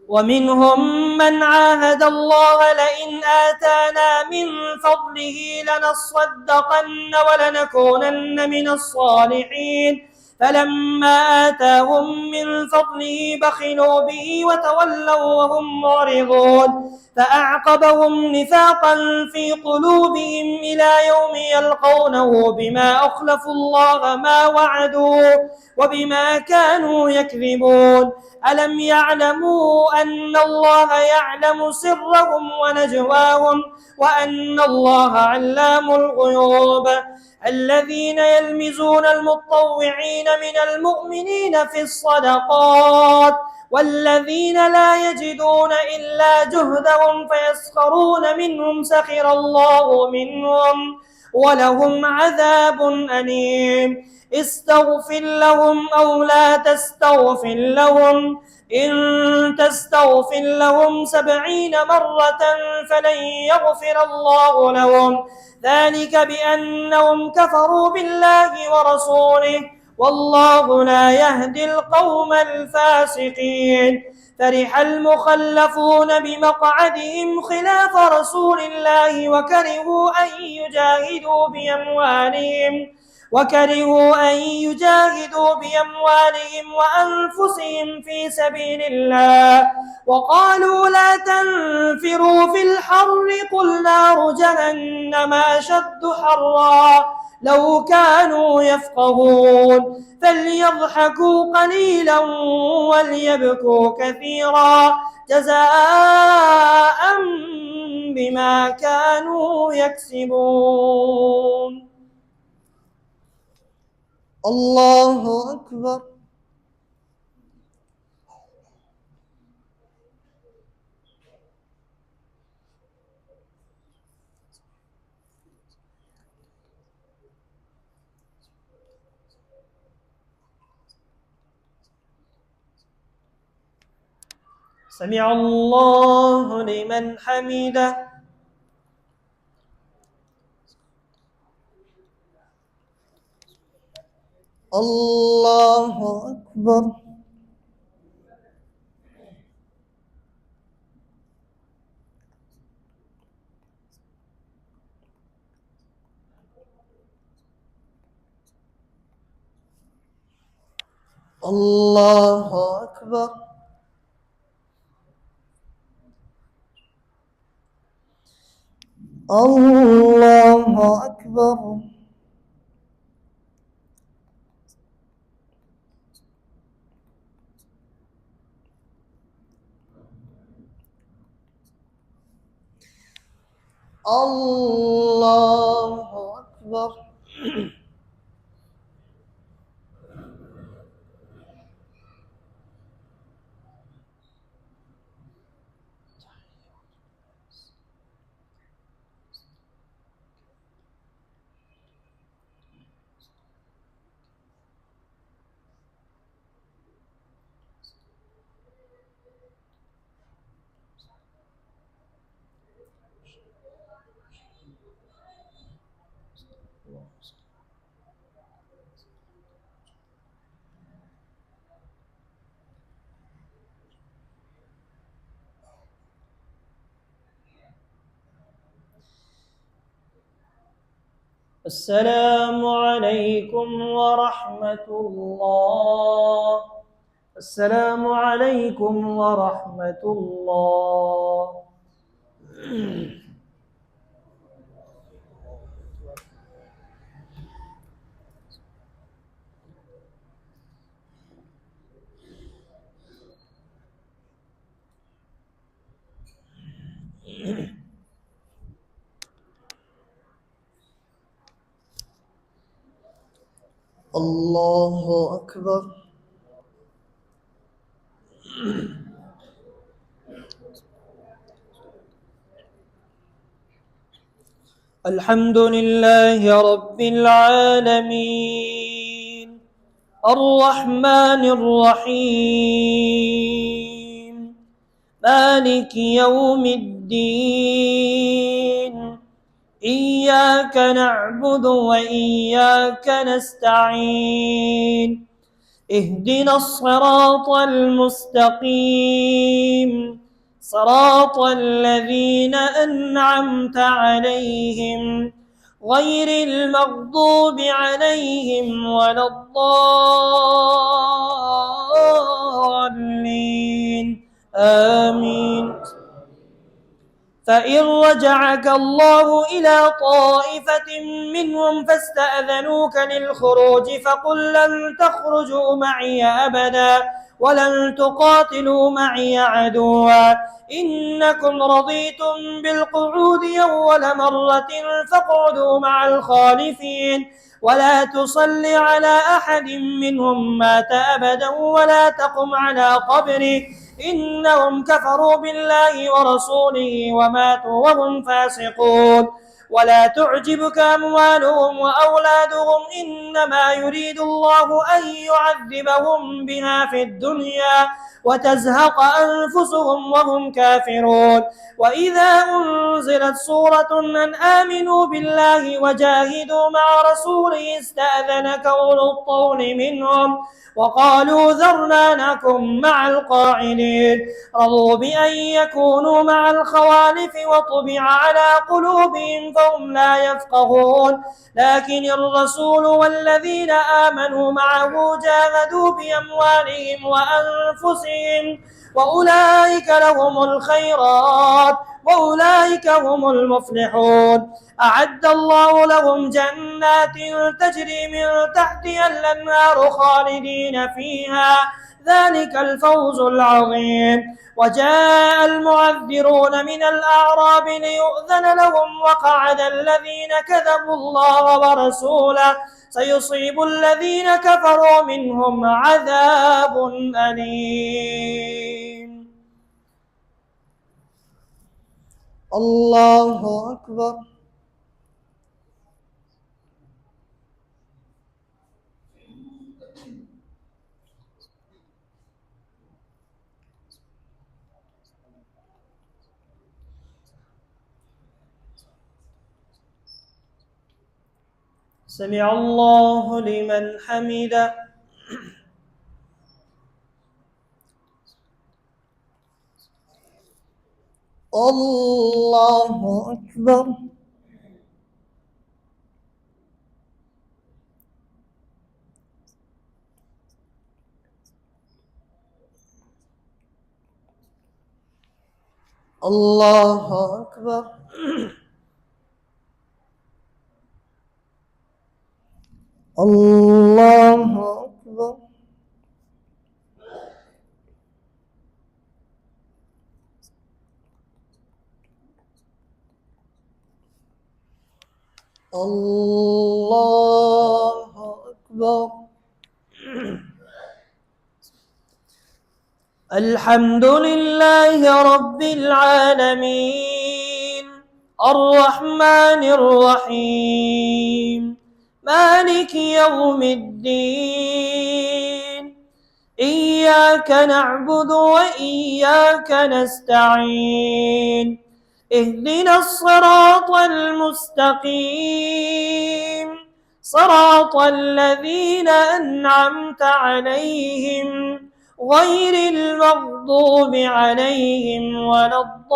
ومنهم من عاهد الله لئن آتانا من فضله لنصدقن ولنكونن من الصالحين فلما آتاهم من فضله بخلوا به وتولوا وهم معرضون فأعقبهم نفاقا في قلوبهم إلى يوم يلقونه بما أخلفوا الله ما وعدوا وبما كانوا يكذبون ألم يعلموا أن الله يعلم سرهم ونجواهم وأن الله علام الغيوب الذين يلمزون المطوعين من المؤمنين في الصدقات والذين لا يجدون إلا جهدهم فيسخرون منهم سخر الله منهم ولهم عذاب أليم استغفر لهم أو لا تستغفر لهم إن تستغفر لهم 70 مرة فلن يغفر الله لهم ذلك بأنهم كفروا بالله ورسوله والله لا يهدي القوم الفاسقين فرح المخلفون بمقعدهم خلاف رسول الله وكرهوا أن يجاهدوا بأموالهم وأنفسهم في سبيل الله وقالوا لا تنفروا في الحر قل نار جهنم أشد حرا لو كانوا يفقهون فليضحكوا قليلا وليبكوا كثيرا جزاء بما كانوا يكسبون. الله أكبر. سمع الله لمن حمده. الله أكبر. الله أكبر. الله أكبر. الله أكبر. السلام عليكم ورحمة الله. السلام عليكم ورحمة الله. الله أكبر. الحمد لله رب العالمين الرحمن الرحيم مالك يوم الدين إياك نعبد وإياك نستعين اهدنا الصراط المستقيم صراط الذين أنعمت عليهم غير المغضوب عليهم ولا الضالين آمين. فإن رجعك الله إلى طائفة منهم فاستأذنوك للخروج فقل لن تخرجوا معي أبدا ولن تقاتلوا معي عدوا إنكم رضيتم بالقعود أول مرة فاقعدوا مع الخالفين ولا تصل على أحد منهم مات أبدا ولا تقم على قبره إنهم كفروا بالله ورسوله وماتوا وهم فاسقون ولا تعجبك أموالهم وأولادهم إنما يريد الله أن يعذبهم بها في الدنيا وتزهق أنفسهم وهم كافرون وإذا أنزلت سورة أن آمنوا بالله وجاهدوا مع رسوله استأذنك أولو الطول منهم وقالوا ذرنا نكن مع القاعدين رضوا بأن يكونوا مع الخوالف وطبع على قلوبهم فهم لا يفقهون لكن الرسول والذين آمنوا معه جاهدوا بأموالهم وأنفسهم وأولئك لهم الخيرات وأولئك هم المفلحون أعد الله لهم جنات تجري من تحتها الأنهار خالدين فيها ذلك الفوز العظيم وجاء المعذرون من الأعراب ليؤذن لهم وقعد الذين كذبوا الله ورسوله سيصيب الذين كفروا منهم عذاب أليم. الله أكبر. سمع الله لمن حمده. الله أكبر. الله أكبر. الله أكبر. الله أكبر. الحمد لله رب العالمين الرحمن الرحيم مالك يوم الدين إياك نعبد وإياك نستعين اهدنا الصراط المستقيم صراط الذين أنعمت عليهم غير المغضوب عليهم ولا الضالين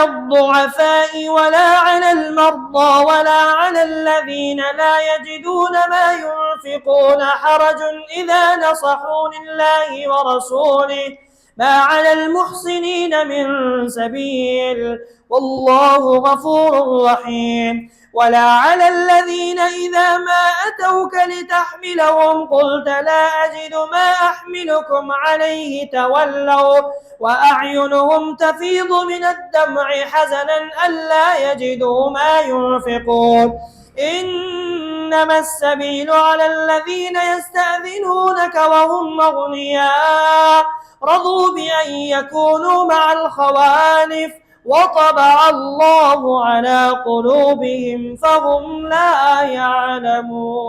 على الضعفاء ولا على المرضى ولا على الذين لا يجدون ما ينفقون حرج إذا نصحوا لله ورسوله ما على المحسنين من سبيل والله غفور رحيم. ولا على الذين إذا ما أتوك لتحملهم قلت لا أجد ما أحملكم عليه تولوا وأعينهم تفيض من الدمع حزنا ألا يجدوا ما ينفقون. إنما السبيل على الذين يستأذنونك وهم أغنياء رضوا بأن يكونوا مع الخوالف وطبع الله على قلوبهم فهم لا يعلمون.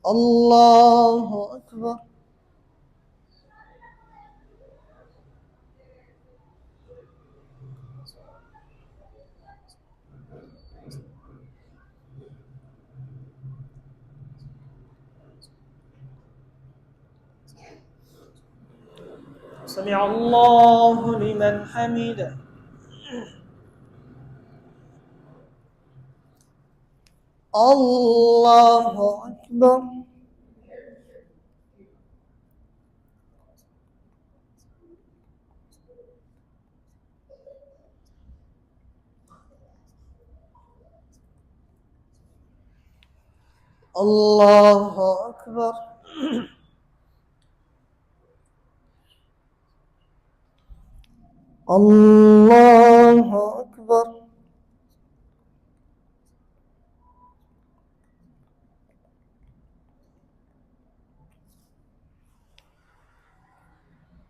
الله أكبر. سمع الله لمن حمده. الله أكبر. الله أكبر. الله أكبر.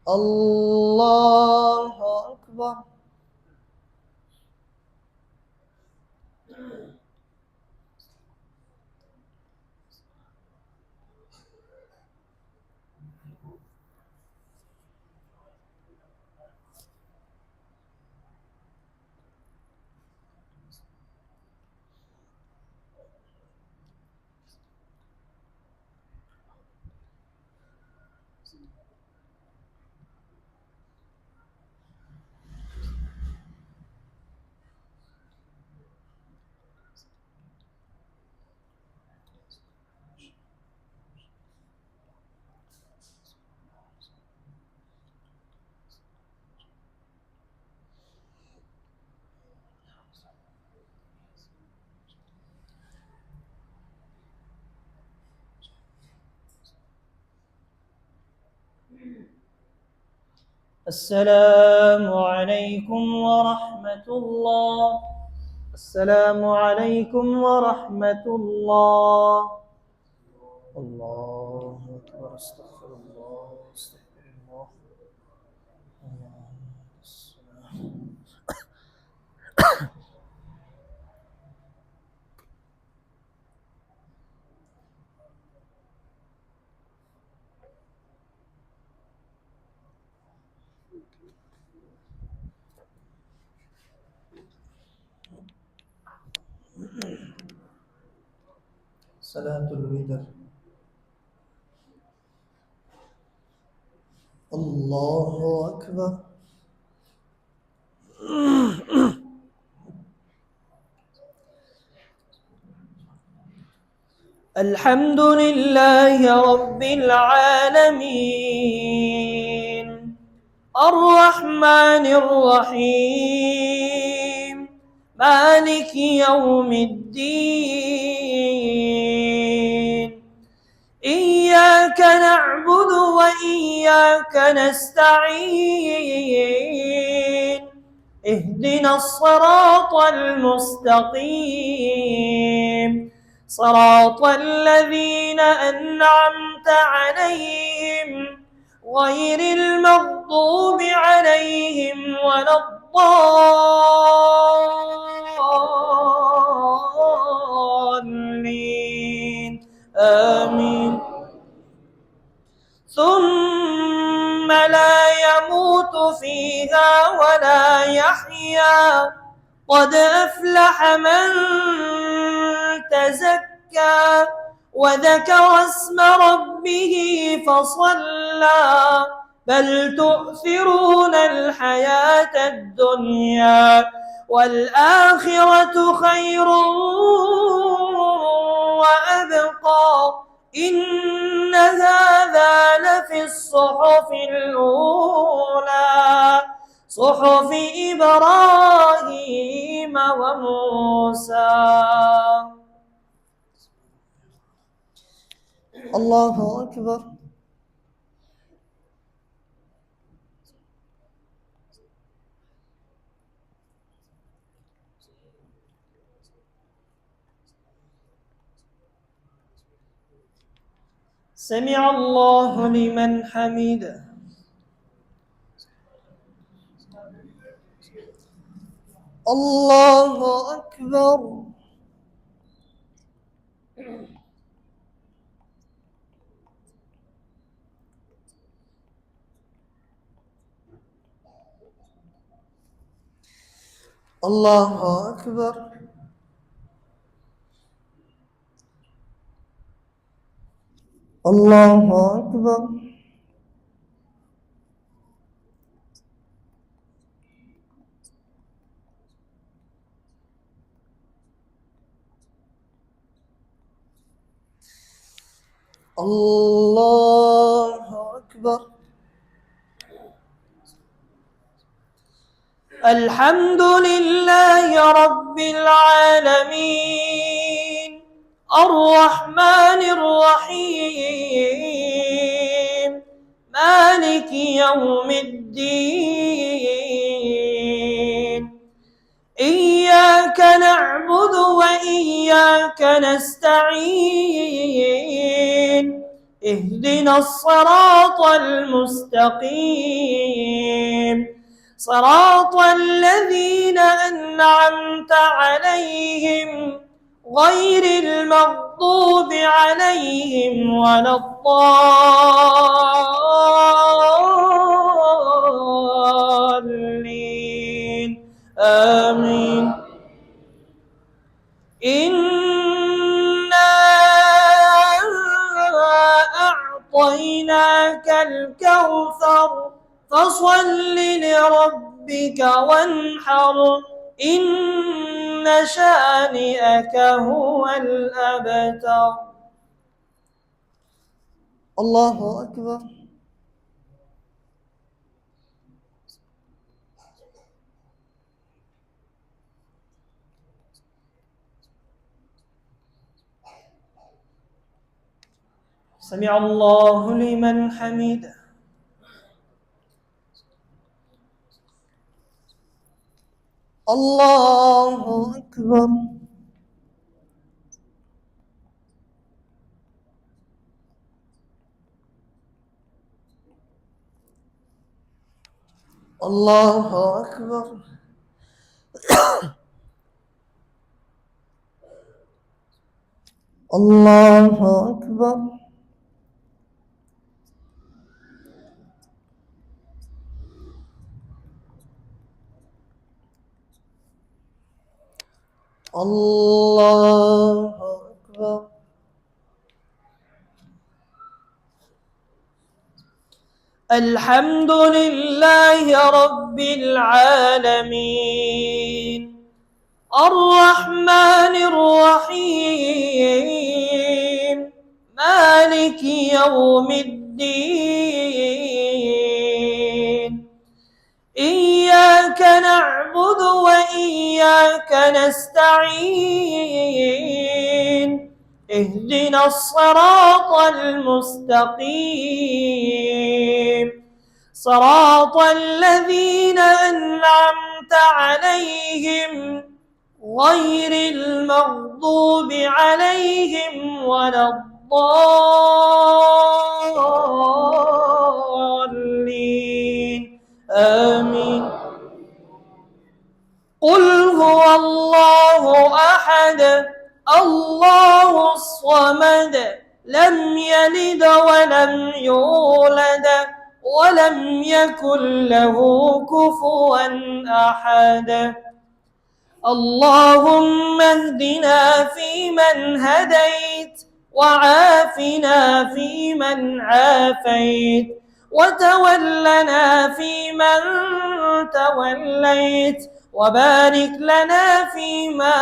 الله أكبر. السلام عليكم ورحمة الله. السلام عليكم ورحمة الله. الله أكبر. استغفر الله استغفر الله. صلاة الوتر. الله أكبر. الحمد لله رب العالمين الرحمن الرحيم مالك يوم الدين إياك نعبد وإياك نستعين اهدنا الصراط المستقيم صراط الذين أنعمت عليهم غير المغضوب عليهم ولا الضالين آمين. ثم لا يموت فيها ولا يحيا قد أفلح من تزكى وذكر اسم ربه فصلى بل تؤثرون الحياة الدنيا والآخرة خير وأبقى إن هذا لفي الصحف الأولى صحف إبراهيم وموسى. الله أكبر. سمع الله لمن حمده. الله أكبر. الله أكبر. الله أكبر. الله أكبر. الحمد لله رب العالمين الرحمن الرحيم مالك يوم الدين إياك نعبد وإياك نستعين اهدنا الصراط المستقيم صراط الذين أنعمت عليهم غير المغضوب عليهم ولا الضالين آمين. إنا أعطيناك الكوثر فصل لربك وانحر إن شانئك هو الأبتر. الله أكبر. سمع الله لمن حمده. الله أكبر. الله أكبر. الله أكبر. الله أكبر. الحمد لله رب العالمين الرحمن الرحيم مالك يوم الدين إياك نعبد وإياك نستعين اهدنا الصراط المستقيم صراط الذين أنعمت عليهم غير المغضوب عليهم ولا الضالين آمين. قل هو الله أحد الله الصمد لم يلد ولم يولد ولم يكن له كفوا أحد. اللهم اهدنا فيمن هديت وعافنا فيمن عافيت وتولنا فيمن توليت وبارك لنا فيما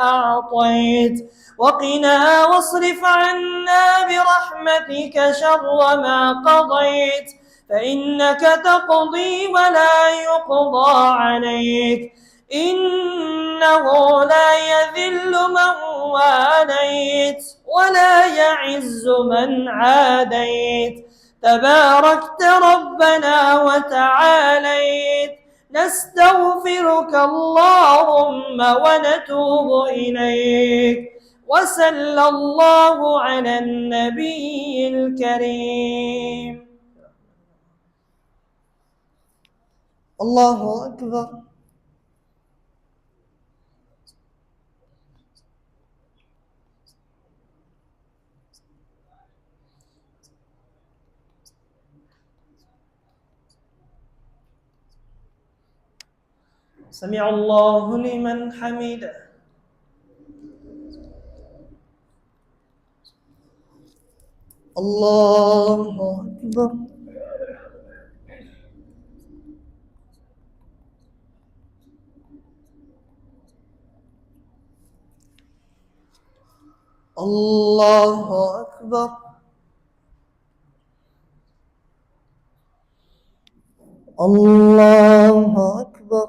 أعطيت وقنا واصرف عنا برحمتك شر ما قضيت فإنك تقضي ولا يقضى عليك إنه لا يذل من واليت ولا يعز من عاديت تباركت ربنا وتعاليت نستغفرك اللهم ونتوب إليك وصلى الله على النبي الكريم. الله أكبر. سمع الله لمن حمده. الله أكبر. الله أكبر. الله أكبر.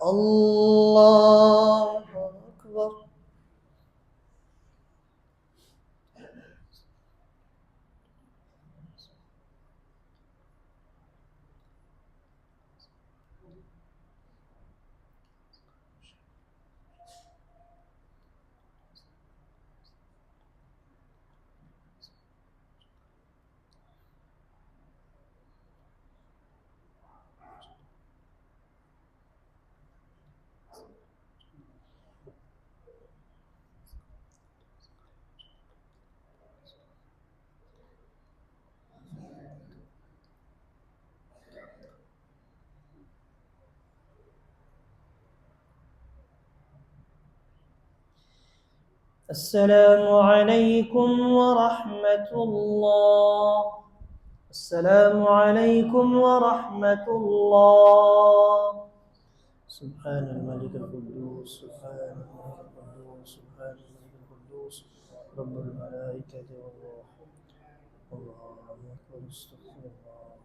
الله أكبر. السلام عليكم ورحمة الله. السلام عليكم ورحمة الله. سبحان الملك القدوس سبحان الملك القدوس سبحان الملك القدوس رب الملائكة والروح. الله أكبر. استغفر الله.